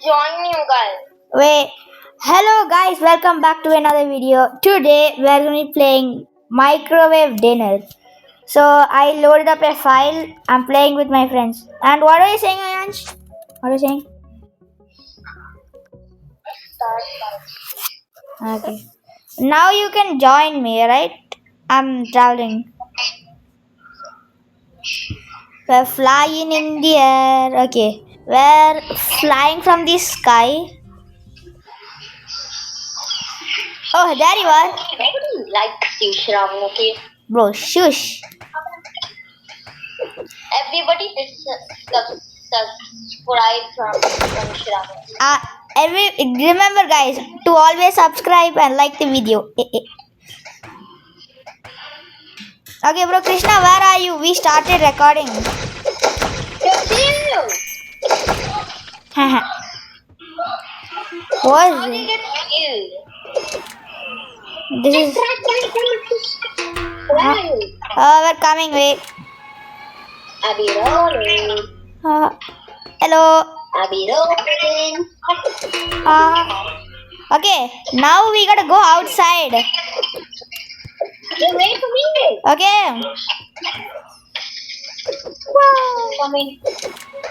join you guys. Wait. Hello guys, welcome back to another video. Today we are going to be playing microwave dinner. So I loaded up a file. I'm playing with my friends. And what are you saying, Ayansh? What are you saying? Okay. Now you can join me, right? I'm traveling. We're flying in the air. Okay. We're flying from the sky. Oh, there you are. Nobody likes you, Shravan, okay? Bro, shush. Everybody subscribe from Shravan. Remember guys to always subscribe and like the video. Okay, bro, Krishna, where are you? We started recording. Chill! What How is do you it? get killed? This is. Where are you? We're coming. Wait. Abby rolling. Hello. Abby rolling. Okay, now we gotta go outside. You wait for me. Okay. Coming.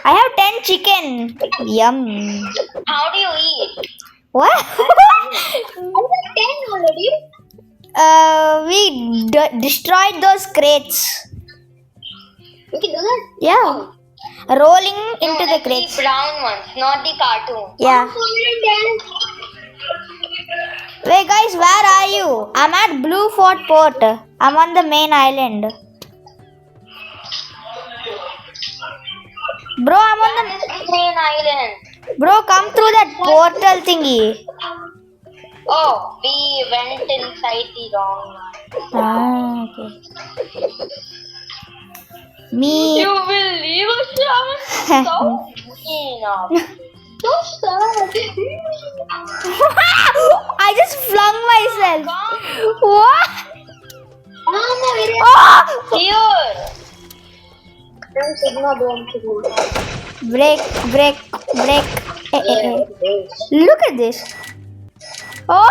I have 10 chicken. Yum. How do you eat? What? I have 10 already. We destroyed those crates. You can do that? Yeah. Rolling into the The crates. brown ones, not the cartoon. Yeah. Wait, guys, where are you? I'm at Blue Fort Port. I'm on the main island. Bro, I'm on Where is the main island? the. Bro, come through that portal thingy. Oh, we went inside the wrong one. Okay. Me. You will leave us, Shravan? So enough. So sad. I just flung myself. Come. What? Mama, Oh! here. Break. Look at this. Oh!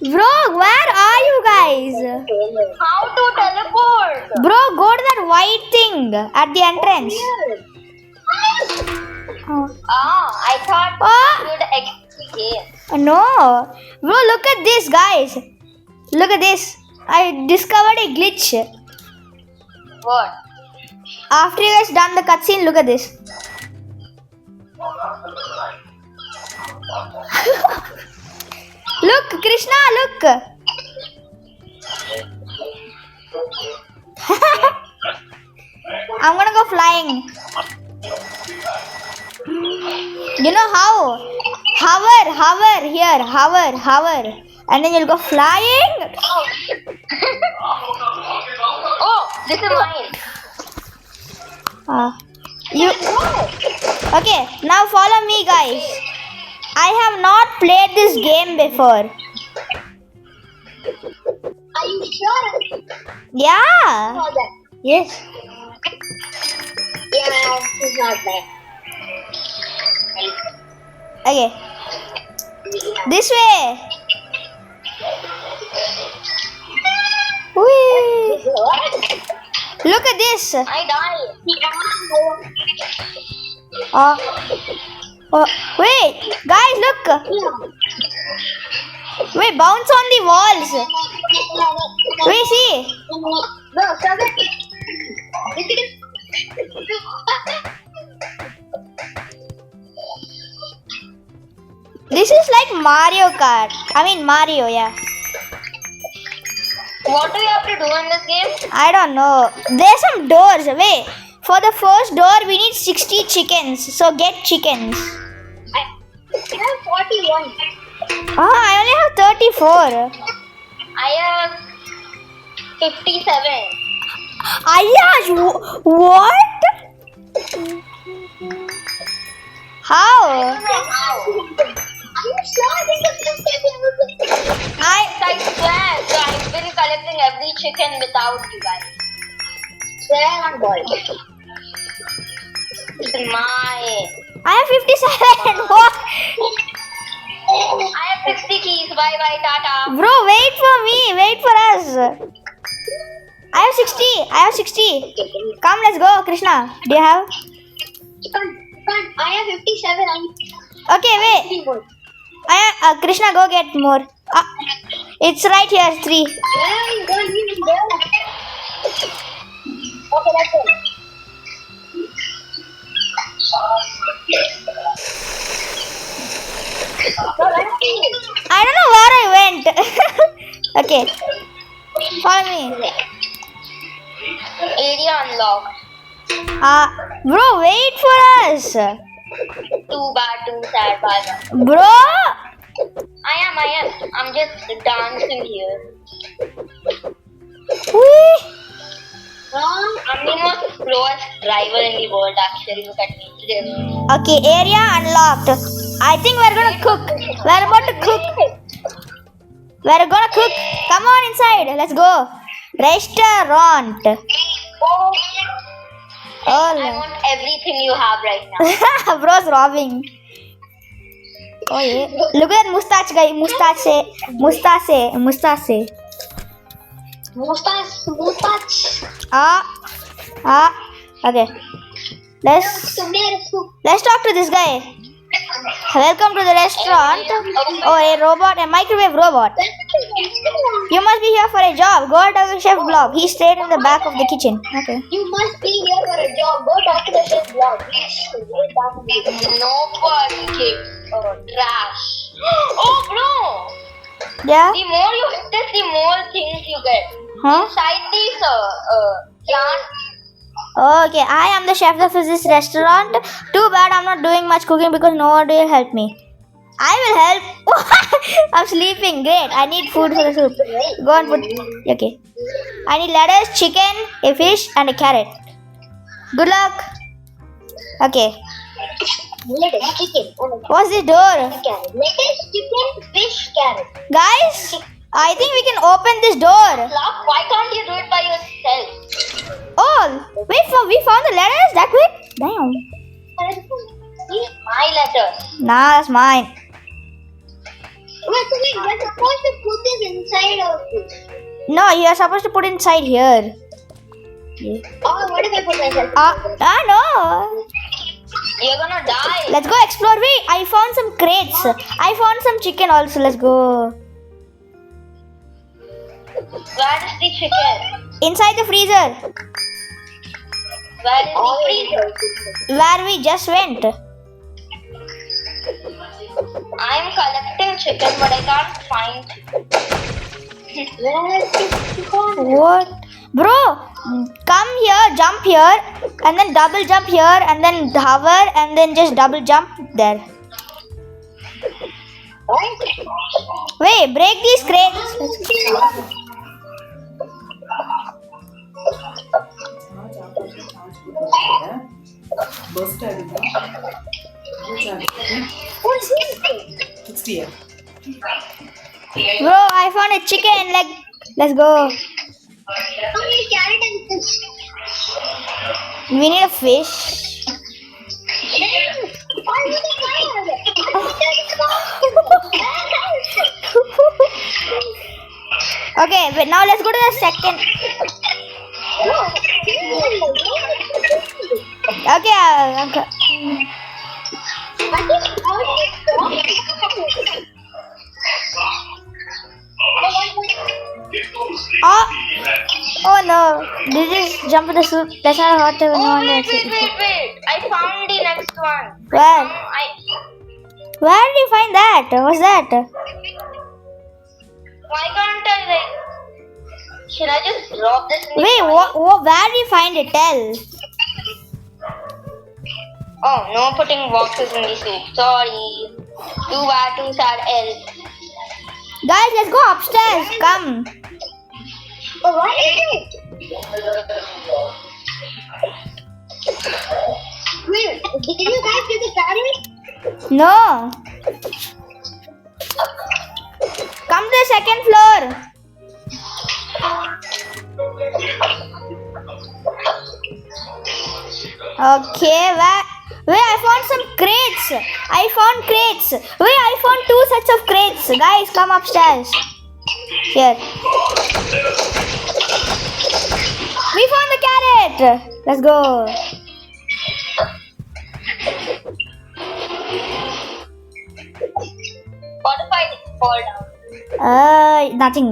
Bro, where are you guys? How to teleport? Bro, go to that white thing at the entrance. I thought Ah. you would exit. No. Bro, look at this, guys. Look at this. I discovered a glitch. What? After you guys done the cutscene, look at this. Look, Krishna, look. I'm gonna go flying. You know how? Hover here, hover. And then you'll go flying. Oh, this is mine. You okay? Now follow me, guys. I have not played this game before. Are you sure? Yeah. For that? Yes. Yeah, it's not bad. Okay. This way. Whee. Look at this. I died. Wait, guys, look. Wait, bounce on the walls. Wait, see. No, stop it. This is like Mario Kart. I mean Mario, yeah. What do you have to do in this game? I don't know. There's some doors. Wait. For the first door, we need 60 chickens. So get chickens. I have 41. I only have 34. I have 57. Ayash, what? How? How? Are you sure this is 57? I swear, so I've been collecting every chicken without you guys. Swear on God. It's mine. I have Tata. Bro, wait for me. Wait for us. I have 60. I have 60. Come, let's go, Krishna. Do you have? Can't. I have 57. Okay, wait. Krishna, go get more. It's right here, 3. Where are you going? Okay, that's it. I don't know where I went. Okay, follow me. Area unlocked. Bro, wait for us. Too bad, too sad, bye. Bro. I am. I'm just dancing here. Whee. I'm the most slowest driver in the world, actually. Look at me. Okay, area unlocked. I think we're gonna cook. We're about to cook. We're gonna cook. Come on inside. Let's go. Restaurant. I want everything you have right now. Bro's robbing. Oh yeah. Look at that mustache guy. Mustache. Mustache. Okay. Let's talk to this guy. Welcome to the restaurant. Oh, a robot, a microwave robot. You must be here for a job. Go talk to Chef Blob. He's straight in the back of the kitchen. Okay. You must be here for a job. Go talk to the Chef Blob. Nobody gives trash. Oh, bro. Yeah? The more you hit this, the more things you get. Huh? Inside these plants. Okay, I am the chef of this restaurant. Too bad I'm not doing much cooking because nobody will help me. I will help. I'm sleeping. Great. I need food for the soup. Go and put. Okay. I need lettuce, chicken, a fish, and a carrot. Good luck. Okay. Lettuce, chicken. What's this door? Lettuce, chicken, fish, carrot. Guys, I think we can open this door. Why can't you do it by yourself? Oh, wait for we found the lettuce that quick? Damn. My letters. Nah, that's mine. Wait, we're supposed to put this inside of this. No, you are supposed to put inside here. Yeah. Oh, what if I put myself? No. You're gonna die. Let's go explore. Wait, I found some crates. I found some chicken also. Let's go. Where is the chicken? Inside the freezer. Where is the freezer? Where we just went. I'm collecting chicken, but I can't find chicken. Where is the chicken? What? Bro, come here, jump here, and then double jump here, and then hover, and then just double jump there. What? Wait, break these crates. What's this? 60. Bro, I found a chicken leg. Let's go. How many carrot and fish? We need a fish. Why would I buy Okay, but now let's go to the second. Okay. Oh no! Did you just jump in the soup? That's not hot. Oh, wait. I found the next one. Where? Where did you find that? What's that? Why can't I should I just drop this in the Wait, fire? where did you find it? Tell. Oh, no putting boxes in the soup. Sorry. Too bad, too sad, else. Guys, let's go upstairs. Come. Oh, what is it? Wait, did you guys get the carrot? No. Come to the second floor. Okay, Wait, I found some crates. I found crates. Wait, I found 2 sets of crates. Guys, come upstairs. Here. We found the carrot. Let's go. What if I fall down? Nothing.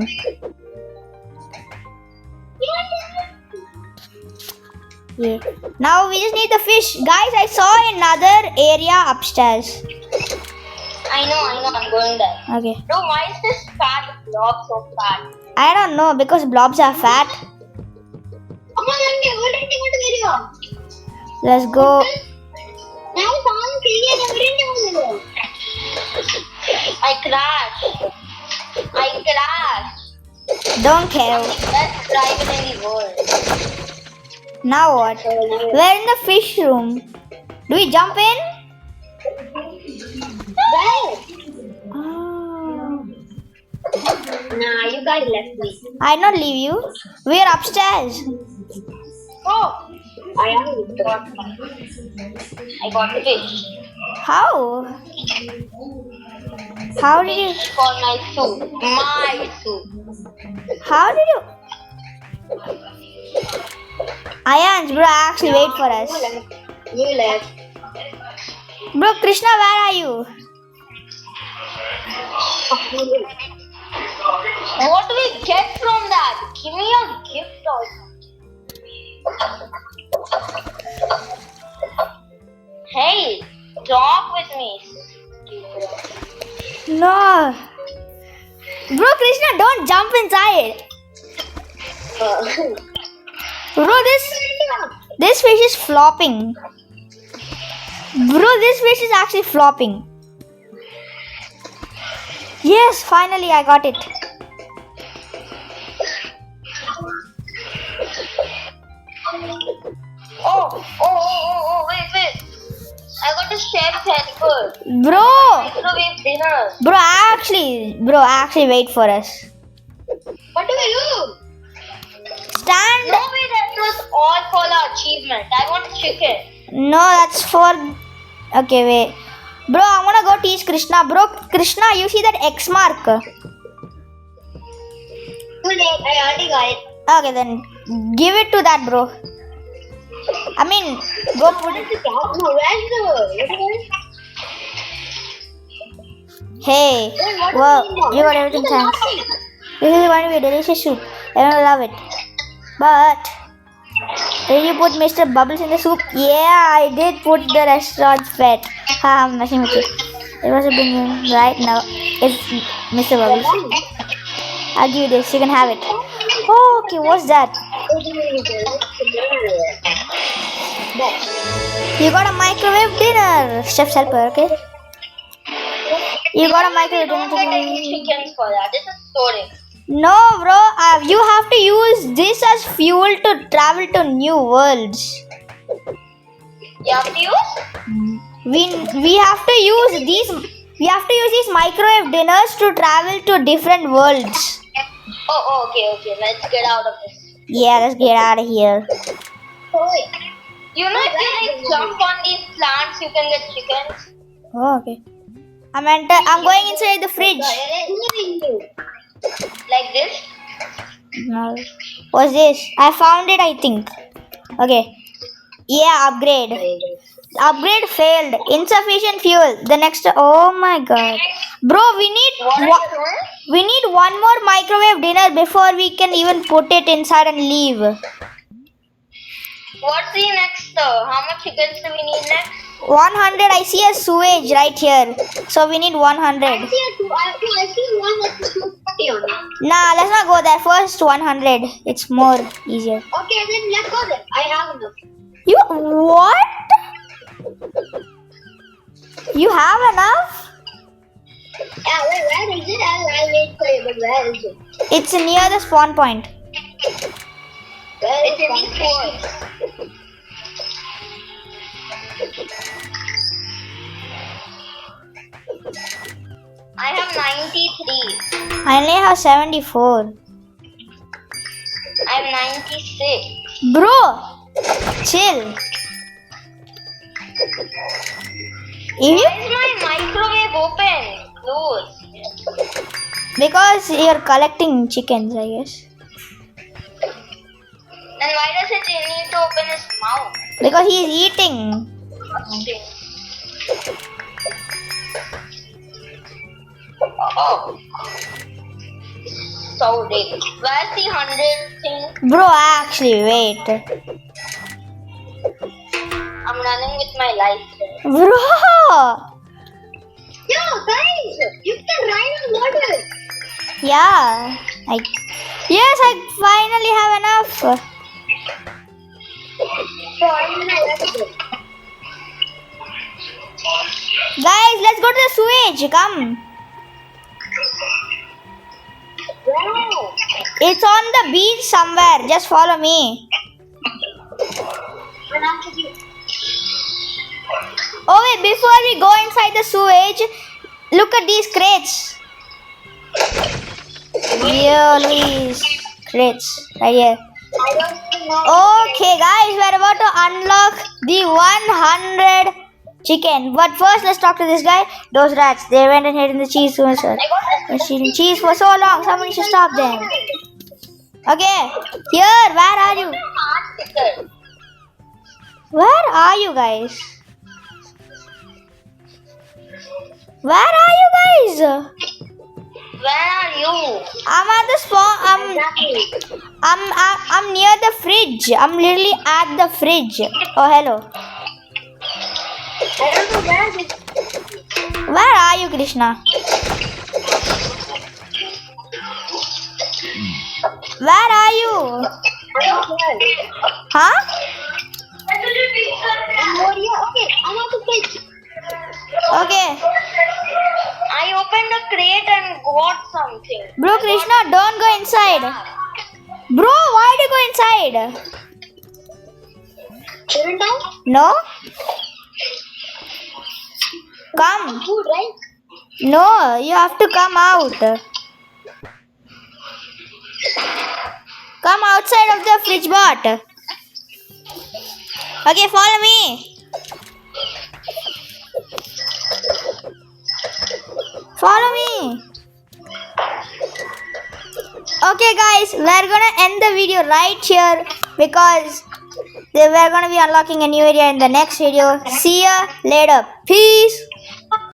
Yeah. Now we just need the fish. Guys, I saw another area upstairs. I know, I'm going there. Okay. Bro, why is this fat blob so fat? I don't know because blobs are fat. Come on, Let's go. I crashed. Don't care. Best driver in the world. Now what? We're in the fish room. Do we jump in? Oh. Nah, you guys left me. I not leave you. We're upstairs. Oh, I got fish. How? How did you? Fish for my soup. My soup. How did you? Ayans, bro, actually wait for us. You left. Bro, Krishna, where are you? What do we get from that? Give me a gift also. Hey, talk with me. No. Bro, Krishna, don't jump inside. Bro, this fish is flopping. Bro, this fish is actually flopping. Yes, finally I got it. Oh, wait. I got a chef's helper. Bro, Microwave dinner. bro, actually wait for us. What do we do? Stand. No way, that was all for the achievement. I want chicken. No, that's for... Okay, wait. Bro, I'm gonna go teach Krishna. Bro, Krishna, you see that X mark? Too late, I already got it. Okay, then give it to that, bro. I mean, go put it... No, where's the... Hey, well, you got everything, thanks. This is going to be a delicious soup. Everyone will love it. But... Did you put Mr. Bubbles in the soup? Yeah, I did put the restaurant's pet. Ha, I'm messing with you. It was a big name. Right now, it's Mr. Bubbles. I'll give you this. You can have it. Oh, okay. What's that? You got a microwave dinner. Chef's helper, okay? You got a microwave dinner. Chickens for that. This is story. No, bro. You have to use this as fuel to travel to new worlds. You have to use? We have to use these. We have to use these microwave dinners to travel to different worlds. Oh, okay. Let's get out of this. Yeah, let's get out of here. You know, if you jump on these plants, you can get chickens. Oh, okay. I'm going inside the fridge. Like this? No. What's this? I found it, I think. Okay. Yeah, upgrade. Upgrade failed. Insufficient fuel. The next. Oh my god, bro, we need one more microwave dinner before we can even put it inside and leave. What's the next? How much chickens do we need next? 100. I see a sewage right here, so we need 100. I see one that's 240 on it. Nah, let's not go there. First 100. It's more easier. Okay, then let's go there. I have enough. You what? You have enough? Yeah, where is it? I'll wait for you, but where is it? It's near the spawn point. Where it's in these fish. I have 93. I only have 74. I have 96. Bro, chill. If Why is my microwave open? Close. because you're collecting chickens, I guess. Then why does it need to open his mouth? Because he's eating. Okay. Oh. So big. Where's the 100 thing? Bro, actually, wait. I'm running with my life. Bro! Yo, guys! You can ride on water! Yeah. Yes, I finally have enough. So I'm gonna let it. Guys, let's go to the sewage. Come. Wow! It's on the beach somewhere. Just follow me. Oh wait, before we go inside the sewage, look at these crates. Here, these crates right here. I don't know. Okay, guys, we're about to unlock the 100 chicken. But first, let's talk to this guy. Those rats, they went and hid in the cheese sir. They're eating cheese for so long. Somebody should stop them. Okay, here, where are you? Where are you guys? Where are you guys? Where are you? I'm at the spawn. Exactly. I'm near the fridge. I'm literally at the fridge. Oh, hello. I don't know where this. Where are you, Krishna? Where are you? I don't know. Huh? Okay, I'm at the fridge. Okay. I opened a crate and got something. Bro, Krishna, don't go inside. Bro, why do you go inside? Shouldn't I? No? Come. Food, right? No, you have to come out. Come outside of the fridge bot. Okay, follow me. Follow me. Okay, guys, we're gonna end the video right here because we're gonna be unlocking a new area in the next video. See ya later. Peace.